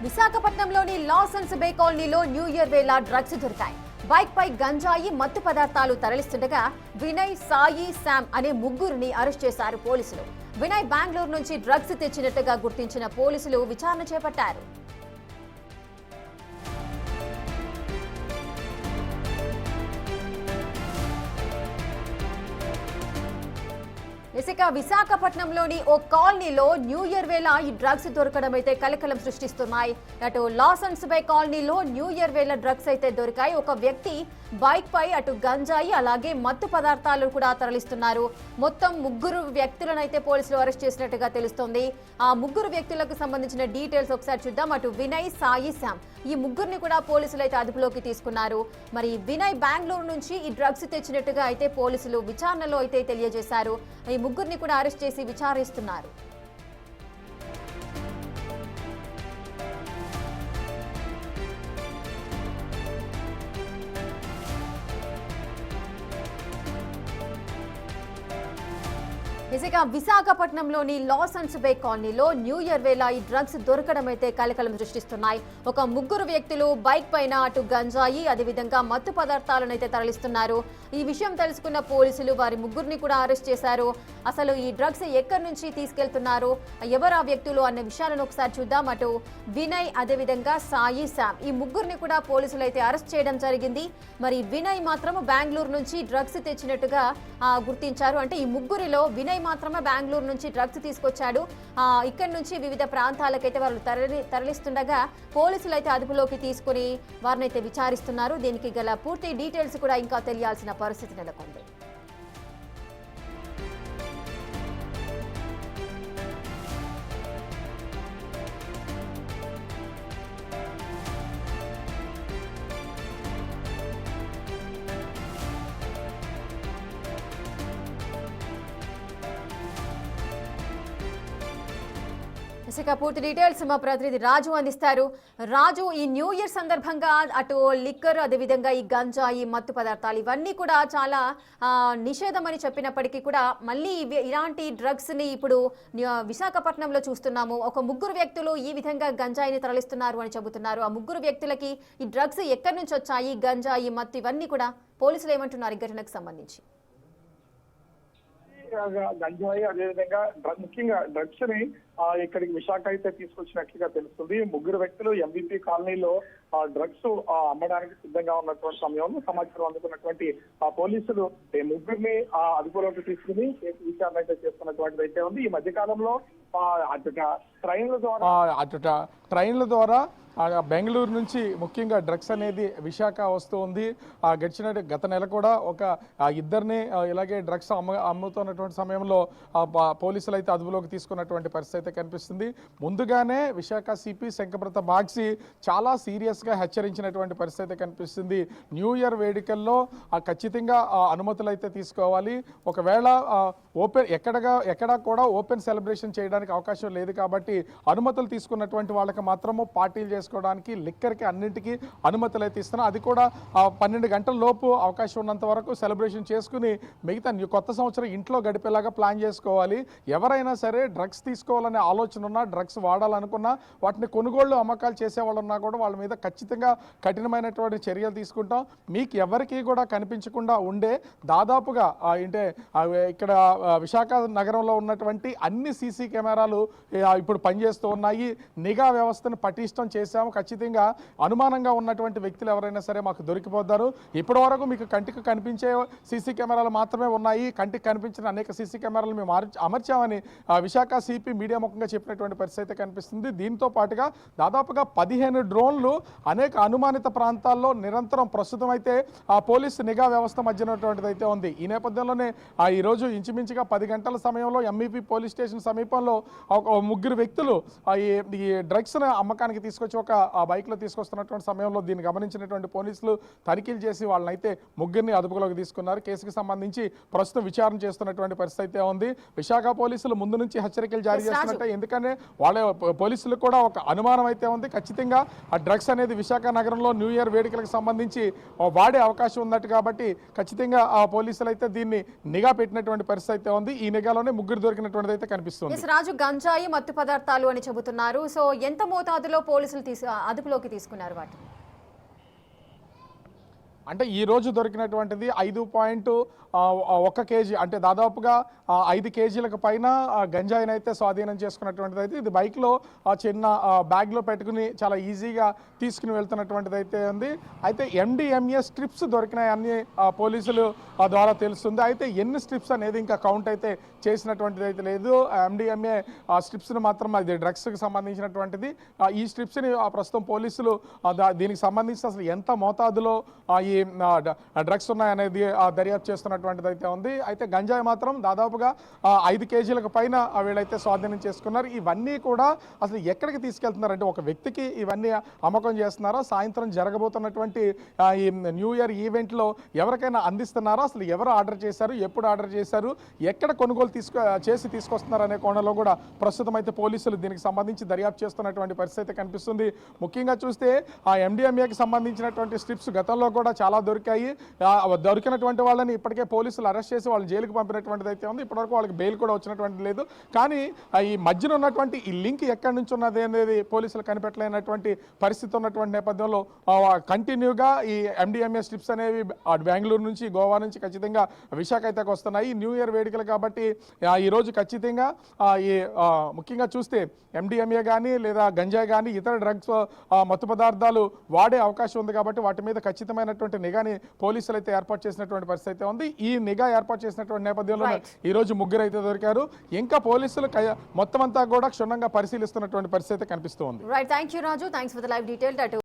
విశాఖపట్నంలోని లాసన్స్ బే కాలనీలో new year వేళ డ్రగ్స్ దొరికాయి. బైక్ పై గంజాయి మత్తు పదార్థాలు తరలిస్తుండగా వినయ్, సాయి, శామ్ అనే ముగ్గురిని అరెస్ట్ చేశారు పోలీసులు. వినయ్ బెంగళూరు నుంచి డ్రగ్స్ తెచ్చినట్టుగా గుర్తించిన పోలీసులు విచారణ చేపట్టారు. విశాఖపట్నంలోని ఓ కాలనీలో న్యూ ఇయర్ వేళ ఈ డ్రగ్స్ దొరకడం అయితే కలకలం సృష్టిస్తున్నాయి. అటు లాసన్స్ బే కాలనీలో న్యూ ఇయర్ వేళ డ్రగ్స్ అయితే దొరికాయి. ఒక వ్యక్తి బైక్ పై అటు గంజాయి అలాగే మత్తు పదార్థాలు కూడా తరలిస్తున్నారు. మొత్తం ముగ్గురు వ్యక్తులను అయితే పోలీసులు అరెస్ట్ చేసినట్టుగా తెలుస్తోంది. ఆ ముగ్గురు వ్యక్తులకు సంబంధించిన డీటెయిల్స్ ఒకసారి చూద్దాం. అటు వినయ్, సాయి, శామ్ ఈ ముగ్గురిని కూడా పోలీసులు అయితే అదుపులోకి తీసుకున్నారు. మరి వినయ్ బెంగళూరు నుంచి ఈ డ్రగ్స్ తెచ్చినట్టుగా అయితే పోలీసులు విచారణలో అయితే తెలియజేశారు. ఈ ముగ్గురిని కూడా అరెస్ట్ చేసి విచారిస్తున్నారు. విశాఖపట్నంలోని లాసన్స్ బే కాలనీలో న్యూ ఇయర్ వేళ ఈ డ్రగ్స్ దొరకడం అయితే కలకలం సృష్టిస్తున్నాయి. ఒక ముగ్గురు వ్యక్తులు బైక్ పైన అటు గంజాయి అదేవిధంగా మత్తు పదార్థాలను అయితే తరలిస్తున్నారు. ఈ విషయం తెలుసుకున్న పోలీసులు వారి ముగ్గురిని కూడా అరెస్ట్ చేశారు. అసలు ఈ డ్రగ్స్ ఎక్కడి నుంచి తీసుకెళ్తున్నారు, ఎవరు ఆ వ్యక్తులు అనే విషయాలను ఒకసారి చూద్దాం. అటు వినయ్ అదేవిధంగా సాయి, శామ్ ఈ ముగ్గురిని కూడా పోలీసులు అయితే అరెస్ట్ చేయడం జరిగింది. మరి వినయ్ మాత్రం బెంగళూరు నుంచి డ్రగ్స్ తెచ్చినట్టుగా గుర్తించారు. అంటే ఈ ముగ్గురిలో వినయ్ మాత్రమే బెంగళూరు నుంచి డ్రగ్స్ తీసుకొచ్చాడు. ఇక్కడి నుంచి వివిధ ప్రాంతాలకైతే వాళ్ళు తరలిస్తుండగా పోలీసులు అయితే అదుపులోకి తీసుకుని వారిని అయితే విచారిస్తున్నారు. దీనికి గల పూర్తి డీటెయిల్స్ కూడా ఇంకా తెలియాల్సిన పరిస్థితి నెలకొంది. పూర్తి డీటెయిల్స్ మా ప్రతినిధి రాజు అందిస్తారు. రాజు, ఈ న్యూ ఇయర్ సందర్భంగా అటు లిక్కర్ అదేవిధంగా ఈ గంజాయి మత్తు పదార్థాలు ఇవన్నీ కూడా చాలా నిషేధం అని చెప్పినప్పటికీ కూడా మళ్ళీ ఇలాంటి డ్రగ్స్ ని ఇప్పుడు విశాఖపట్నంలో చూస్తున్నాము. ఒక ముగ్గురు వ్యక్తులు ఈ విధంగా గంజాయిని తరలిస్తున్నారు అని చెబుతున్నారు. ఆ ముగ్గురు వ్యక్తులకి ఈ డ్రగ్స్ ఎక్కడి నుంచి వచ్చాయి, గంజాయి మత్తు ఇవన్నీ కూడా పోలీసులు ఏమంటున్నారు ఈ ఘటనకు సంబంధించి? గంజాయి అదేవిధంగా ముఖ్యంగా డ్రగ్స్ ని ఇక్కడికి విశాఖ అయితే తీసుకొచ్చినట్లుగా తెలుస్తుంది. ముగ్గురు వ్యక్తులు ఎంవిపి కాలనీలో డ్రగ్స్ అమ్మడానికి సిద్ధంగా ఉన్నటువంటి సమయంలో సమాచారం అందుకున్నటువంటి పోలీసులు ఈ ముగ్గురిని అదుపులోకి తీసుకుని విచారణ అయితే చేస్తున్నటువంటిది అయితే ఉంది. ఈ మధ్య కాలంలో ట్రైన్ల ద్వారా బెంగళూరు నుంచి ముఖ్యంగా డ్రగ్స్ అనేది విశాఖ వస్తూ ఉంది. గత నెల కూడా ఒక ఇద్దరిని ఇలాగే డ్రగ్స్ అమ్ముతున్నటువంటి సమయంలో పోలీసులు అయితే అదుపులోకి తీసుకున్నటువంటి పరిస్థితి అయితే కనిపిస్తుంది. ముందుగానే విశాఖ సిపి శంకరప్రత బాగ్సి చాలా సీరియస్గా హెచ్చరించినటువంటి పరిస్థితి అయితే కనిపిస్తుంది. న్యూ ఇయర్ వేడుకల్లో ఖచ్చితంగా అనుమతులు అయితే తీసుకోవాలి. ఒకవేళ ఎక్కడా కూడా ఓపెన్ సెలబ్రేషన్ చేయడానికి అవకాశం లేదు కాబట్టి అనుమతులు తీసుకున్నటువంటి వాళ్ళకి మాత్రము పార్టీలు చేసుకోవడానికి లిక్కర్కి అన్నింటికీ అనుమతులు అయితే ఇస్తున్నా. అది కూడా 12 గంటల లోపు అవకాశం ఉన్నంత వరకు సెలబ్రేషన్ చేసుకుని మిగతా కొత్త సంవత్సరం ఇంట్లో గడిపేలాగా ప్లాన్ చేసుకోవాలి. ఎవరైనా సరే డ్రగ్స్ తీసుకోవాలనే ఆలోచన ఉన్నా, డ్రగ్స్ వాడాలనుకున్నా, వాటిని కొనుగోళ్లు అమ్మకాలు చేసేవాళ్ళు ఉన్నా కూడా వాళ్ళ మీద ఖచ్చితంగా కఠినమైనటువంటి చర్యలు తీసుకుంటాం. మీకు ఎవరికి కూడా కనిపించకుండా ఉండే దాదాపుగా అంటే ఇక్కడ విశాఖ నగరంలో ఉన్నటువంటి అన్ని సీసీ కెమెరాలు ఇప్పుడు పనిచేస్తూ ఉన్నాయి. నిఘా వ్యవస్థను పటిష్టం చేశాము. ఖచ్చితంగా అనుమానంగా ఉన్నటువంటి వ్యక్తులు ఎవరైనా సరే మాకు దొరికిపోతారు. ఇప్పటి వరకు మీకు కంటికి కనిపించే సీసీ కెమెరాలు మాత్రమే ఉన్నాయి. కంటికి కనిపించిన అనేక సీసీ కెమెరాలు మేము అమర్చామని విశాఖ సిపి మీడియా ముఖంగా చెప్పినటువంటి పరిస్థితి కనిపిస్తుంది. దీంతో పాటుగా దాదాపుగా 15 డ్రోన్లు అనేక అనుమానిత ప్రాంతాల్లో నిరంతరం ప్రస్తుతం అయితే పోలీసు నిఘా వ్యవస్థ మధ్యనటువంటిది అయితే ఉంది. ఈ నేపథ్యంలోనే ఈరోజు ఇంచుమించుగా 10 గంటల సమయంలో ఎంఈపీ పోలీస్ స్టేషన్ సమీపంలో ముగ్గురు వ్యక్తులు ఈ డ్రగ్స్ అమ్మకానికి తీసుకొచ్చి ఒక బైక్లో తీసుకొస్తున్నటువంటి సమయంలో దీన్ని గమనించినటువంటి పోలీసులు తనిఖీలు చేసి వాళ్ళని అయితే ముగ్గురిని అదుపులోకి తీసుకున్నారు. కేసుకు సంబంధించి ప్రస్తుతం విచారణ చేస్తున్నటువంటి పరిస్థితి అయితే ఉంది. విశాఖ పోలీసులు ముందు నుంచి హెచ్చరికలు జారీ చేస్తున్నట్టే, ఎందుకంటే వాళ్ళ పోలీసులు కూడా ఒక అనుమానం అయితే ఉంది. ఖచ్చితంగా ఆ డ్రగ్స్ అనేది విశాఖ నగరంలో న్యూ ఇయర్ వేడుకలకు సంబంధించి వాడే అవకాశం ఉన్నట్టు కాబట్టి ఖచ్చితంగా ఆ పోలీసులు అయితే దీన్ని నిఘా పెట్టినటువంటి పరిస్థితి అయితే ఉంది. ఈ నిఘాలోనే ముగ్గురు దొరికినటువంటిది అయితే కనిపిస్తుంది. రాజు, గంజాయి మత్తు పదార్థాలు అని చెబుతున్నారు. సో ఎంత మోతాదులో పోలీసులు అదుపులోకి తీసుకున్నారు వాటిని? అంటే ఈ రోజు దొరికినటువంటిది 5.1 కేజీ, అంటే దాదాపుగా 5 కేజీలకు పైన గంజాయిని అయితే స్వాధీనం చేసుకున్నటువంటిది అయితే ఇది బైక్లో చిన్న బ్యాగ్లో పెట్టుకుని చాలా ఈజీగా తీసుకుని వెళ్తున్నటువంటిది అయితే ఉంది. అయితే MDMA స్ట్రిప్స్ దొరికినాయి అన్ని పోలీసులు ద్వారా తెలుస్తుంది. అయితే ఎన్ని స్ట్రిప్స్ అనేది ఇంకా కౌంట్ అయితే చేసినటువంటిది అయితే లేదు. MDMA స్ట్రిప్స్ని మాత్రం అది డ్రగ్స్కి సంబంధించినటువంటిది. ఈ స్ట్రిప్స్ని ప్రస్తుతం పోలీసులు దీనికి సంబంధించి అసలు ఎంత మోతాదులో ఈ డ్రగ్స్ ఉన్నాయనేది దర్యాప్తు చేస్తున్నటువంటిది అయితే ఉంది. అయితే గంజాయి మాత్రం దాదాపుగా 5 కేజీలకు పైన వీళ్ళైతే స్వాధీనం చేసుకున్నారు. ఇవన్నీ కూడా అసలు ఎక్కడికి తీసుకెళ్తున్నారంటే ఒక వ్యక్తికి ఇవన్నీ అమ్మకం చేస్తున్నారా, సాయంత్రం జరగబోతున్నటువంటి ఈ న్యూ ఇయర్ ఈవెంట్లో ఎవరికైనా అందిస్తున్నారా, అసలు ఎవరు ఆర్డర్ చేశారు, ఎప్పుడు ఆర్డర్ చేశారు, ఎక్కడ కొనుగోలు చేసి తీసుకొస్తున్నారు అనే కోణంలో కూడా ప్రస్తుతం అయితే పోలీసులు దీనికి సంబంధించి దర్యాప్తు చేస్తున్నటువంటి పరిస్థితి అయితే కనిపిస్తుంది. ముఖ్యంగా చూస్తే ఆ MDMAకి సంబంధించినటువంటి స్ట్రిప్స్ గతంలో కూడా చాలా దొరికాయి. దొరికినటువంటి వాళ్ళని ఇప్పటికే పోలీసులు అరెస్ట్ చేసి వాళ్ళని జైలుకి పంపినటువంటిది అయితే ఉంది. ఇప్పటివరకు వాళ్ళకి బెయిల్ కూడా వచ్చినటువంటి లేదు. కానీ ఈ మధ్యన ఉన్నటువంటి ఈ లింక్ ఎక్కడి నుంచి ఉన్నది అనేది పోలీసులు కనిపెట్టలేనటువంటి పరిస్థితి ఉన్నటువంటి నేపథ్యంలో కంటిన్యూగా ఈ MDMA స్ట్రిప్స్ అనేవి బెంగళూరు నుంచి, గోవా నుంచి ఖచ్చితంగా విశాఖ అయితే వస్తున్నాయి. న్యూ ఇయర్ వేడుకలు కాబట్టి ఈరోజు ఖచ్చితంగా ఈ ముఖ్యంగా చూస్తే MDMA కానీ లేదా గంజాయి కానీ ఇతర డ్రగ్స్ మత్తు పదార్థాలు వాడే అవకాశం ఉంది కాబట్టి వాటి మీద ఖచ్చితమైనటువంటి నిఘాని పోలీసులు అయితే ఏర్పాటు చేసినటువంటి పరిస్థితి అయితే ఉంది. ఈ నిఘా ఏర్పాటు చేసినటువంటి నేపథ్యంలో ఈ రోజు ముగ్గురు అయితే దొరికారు. ఇంకా పోలీసులు మొత్తం అంతా కూడా క్షుణ్ణంగా పరిశీలిస్తున్నటువంటి పరిస్థితి కనిపిస్తూ ఉంది. Right, thank you Raju, thanks for the live detail.